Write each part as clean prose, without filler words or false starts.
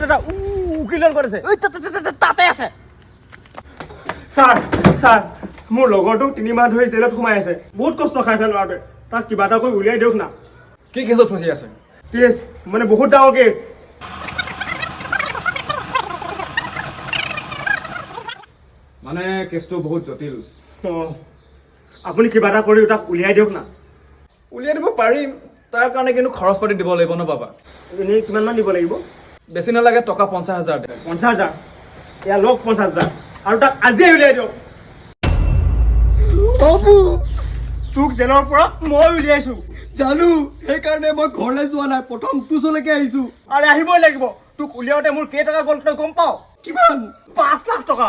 দাদা উকিলন কৰিছে তাতে আছে ছাৰ মোৰ লগৰটো 3 মাহ ধৰি জেলত সোমাই আছে বহুত কষ্ট খাইছে ল'ৰাটোৱে তাক কিবা এটা কৰি উলিয়াই দিয়ক না কি কেছত ফচি আছে কেছ মানে বহুত ডাঙৰ কেছ মানে কেছটো বহুত জটিল আপুনি কিবা এটা কৰি তাক উলিয়াই দিয়ক না উলিয়াই দিব পাৰিম তাৰ কাৰণে কিন্তু খৰচ পাতি দিব লাগিব ন বাবা এনেই কিমানমান দিব লাগিব বেছি নালাগে টকা 50,000 দে 50,000 এয়া লওক 50,000 আৰু তাক আজিয়ে উলিয়াই দিয়ক বাবু তোক জেলৰ পৰা মই উলিয়াইছো জানো সেইকাৰণে মই ঘৰলৈ যোৱা নাই প্ৰথম তোচলৈকে আহিছো আৰে আহিবই লাগিব তোক উলিয়াওঁতে মোৰ কেইটকা গ'ল তই গম পাৱ কিমান 5 লাখ টকা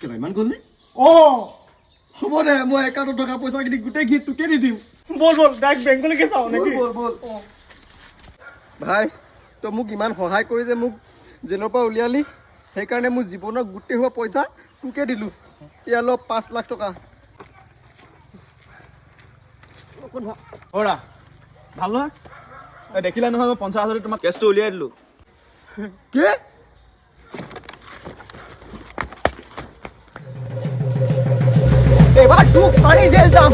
কিমান গ'ল নে অঁ হ'ব দে মই একাউণ্টত থকা পইচাখিনি গোটেইখিনি তোকে দি দিম বল ডাইৰেক্ট বেংকলৈকে চাওঁ নেকি বল ভাই তই মোক ইমান সহায় কৰি যে মোক জেলৰ পৰা উলিয়ালি সেইকাৰণে মোৰ জীৱনৰ গোটেই হোৱা পইচা তোকে দিলোঁ এয়া অলপ 5 লাখ টকা অৰা ভাল নহয় দেখিলা নহয় মই 50,000 তোমাক কেছটো উলিয়াই দিলোঁ কি এবাৰ তোক পানী জেল যাম